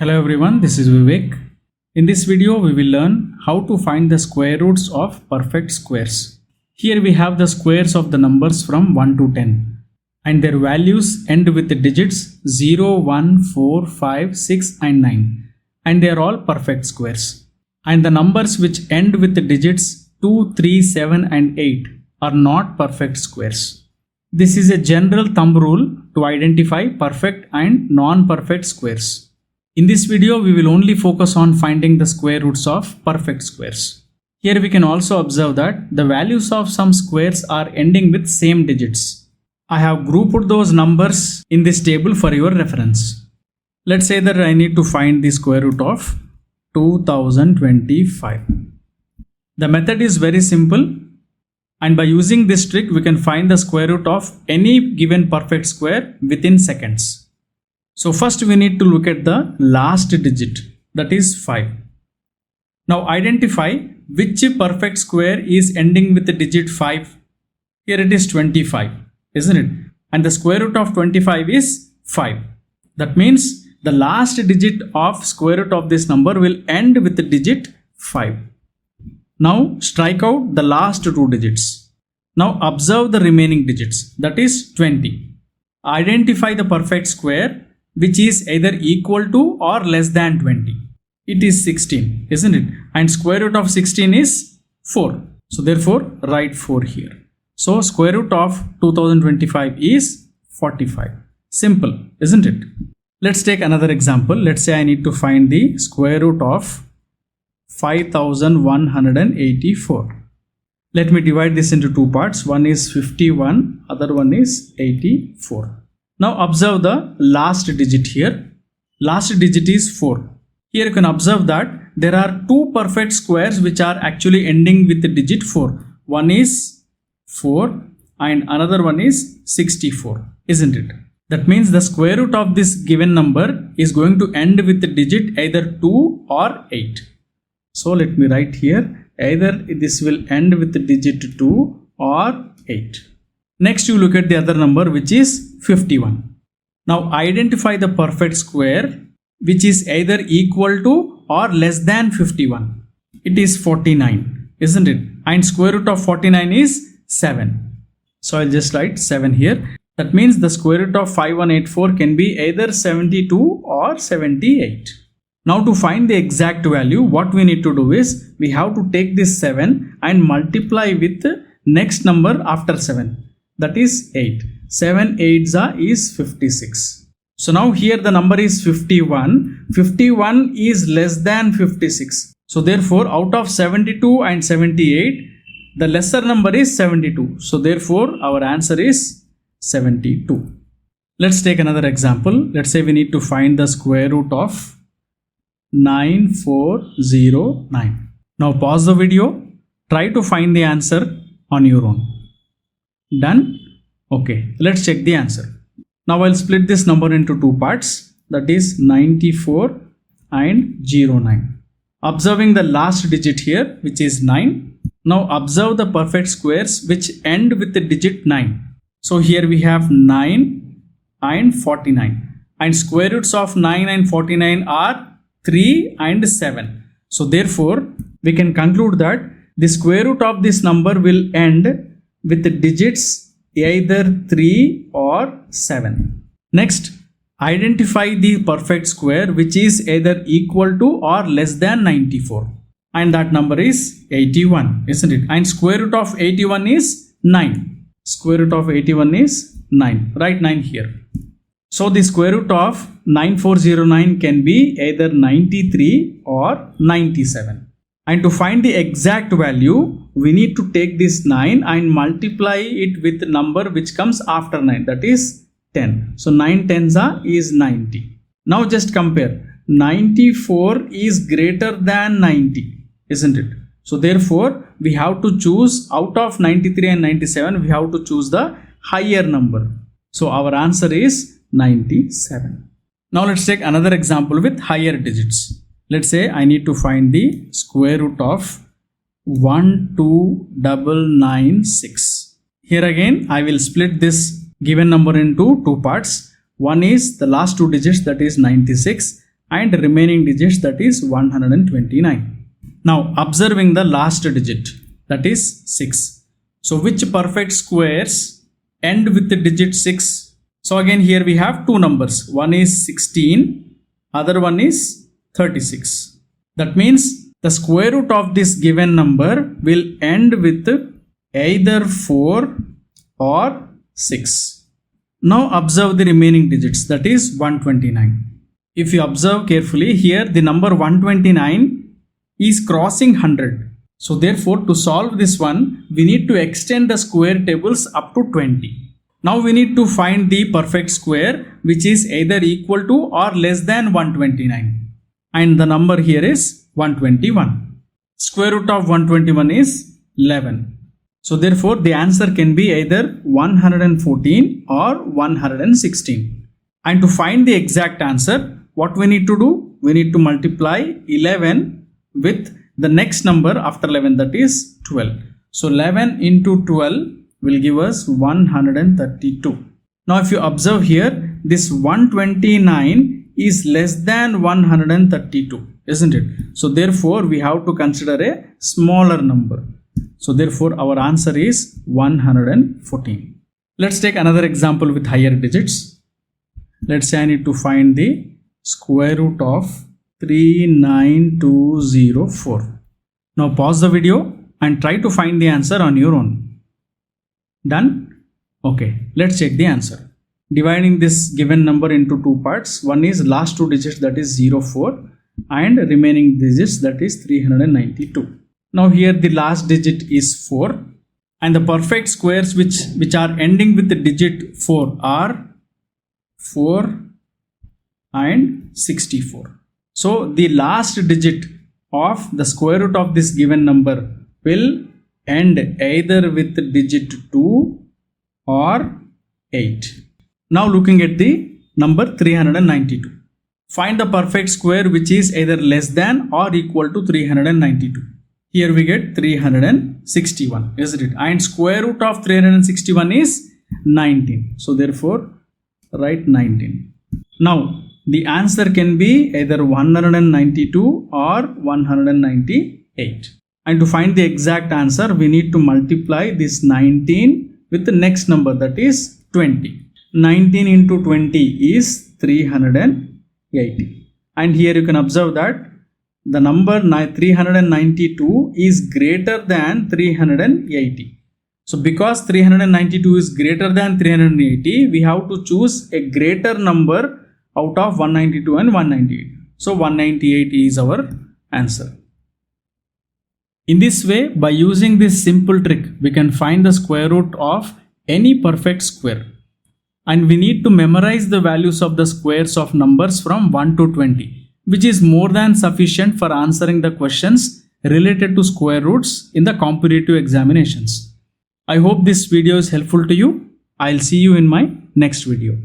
Hello everyone, this is Vivek. In this video, we will learn how to find the square roots of perfect squares. Here we have the squares of the numbers from 1 to 10 and their values end with the digits 0, 1, 4, 5, 6 and 9 and they are all perfect squares. And the numbers which end with the digits 2, 3, 7 and 8 are not perfect squares. This is a general thumb rule to identify perfect and non-perfect squares. In this video, we will only focus on finding the square roots of perfect squares. Here we can also observe that the values of some squares are ending with same digits. I have grouped those numbers in this table for your reference. Let's say that I need to find the square root of 2025. The method is very simple, and by using this trick we can find the square root of any given perfect square within seconds. So first we need to look at the last digit, that is 5. Now identify which perfect square is ending with the digit 5. Here it is 25, isn't it? And the square root of 25 is 5. That means the last digit of square root of this number will end with the digit 5. Now strike out the last two digits. Now observe the remaining digits, that is 20. Identify the perfect square which is either equal to or less than 20. It is 16, isn't it? And square root of 16 is 4. So therefore write 4 here. So square root of 2025 is 45. Simple, isn't it? Let's take another example. Let's say I need to find the square root of 5184. Let me divide this into two parts. One is 51, other one is 84. Now observe the last digit here. Last digit is 4. Here you can observe that there are two perfect squares which are actually ending with the digit 4. One is 4 and another one is 64, isn't it? That means the square root of this given number is going to end with the digit either 2 or 8. So let me write here, either this will end with the digit 2 or 8. Next you look at the other number which is 51. Now identify the perfect square which is either equal to or less than 51. It is 49, isn't it? And square root of 49 is 7. So I'll just write 7 here. That means the square root of 5184 can be either 72 or 78. Now to find the exact value, what we need to do is we have to take this 7 and multiply with the next number after 7. That is 8. 7 8s is 56. So now here the number is 51. 51 is less than 56. So therefore out of 72 and 78, the lesser number is 72. So therefore our answer is 72. Let's take another example. Let's say we need to find the square root of 9409. Now pause the video. Try to find the answer on your own. Done? Okay, let's check the answer. Now I'll split this number into two parts, that is 94 and 09. Observing the last digit here, which is 9. Now observe the perfect squares which end with the digit 9. So here we have 9 and 49. And square roots of 9 and 49 are 3 and 7. So therefore, we can conclude that the square root of this number will end with the digits either 3 or 7. Next, identify the perfect square which is either equal to or less than 94. And that number is 81, isn't it? And square root of 81 is 9. Square root of 81 is 9. Write 9 here. So the square root of 9409 can be either 93 or 97. And to find the exact value, we need to take this 9 and multiply it with the number which comes after 9, that is 10. So 9 tens is 90. Now just compare. 94 is greater than 90, isn't it? So therefore, we have to choose out of 93 and 97, we have to choose the higher number. So our answer is 97. Now let's take another example with higher digits. Let's say I need to find the square root of 12996. Here again I will split this given number into two parts. One is the last two digits, that is 96, and remaining digits, that is 129. Now observing the last digit, that is 6. So which perfect squares end with the digit 6? So again here we have two numbers. One is 16, other one is 36. That means the square root of this given number will end with either 4 or 6. Now observe the remaining digits, that is 129. If you observe carefully here, the number 129 is crossing 100. So therefore to solve this one, we need to extend the square tables up to 20. Now we need to find the perfect square which is either equal to or less than 129. And the number here is 121. Square root of 121 is 11. So therefore the answer can be either 114 or 116. And to find the exact answer, what we need to do? We need to multiply 11 with the next number after 11, that is 12. So 11 into 12 will give us 132. Now if you observe here, this 129 is less than 132, isn't it? So therefore we have to consider a smaller number. So therefore our answer is 114. Let's take another example with higher digits. Let's say I need to find the square root of 39204. Now pause the video and try to find the answer on your own. Done? Okay, let's check the answer. Dividing this given number into two parts. One is last two digits, that is 04, and remaining digits, that is 392. Now here the last digit is 4, and the perfect squares which are ending with the digit 4 are 4 and 64. So the last digit of the square root of this given number will end either with the digit 2 or 8. Now looking at the number 392. Find the perfect square which is either less than or equal to 392. Here we get 361, isn't it? And square root of 361 is 19. So therefore write 19. Now the answer can be either 192 or 198. And to find the exact answer, we need to multiply this 19 with the next number, that is 20. 19 into 20 is 380. And here you can observe that the number 392 is greater than 380. So because 392 is greater than 380, we have to choose a greater number out of 192 and 198. So 198 is our answer. In this way, by using this simple trick, we can find the square root of any perfect square. And we need to memorize the values of the squares of numbers from 1 to 20, which is more than sufficient for answering the questions related to square roots in the competitive examinations. I hope this video is helpful to you. I'll see you in my next video.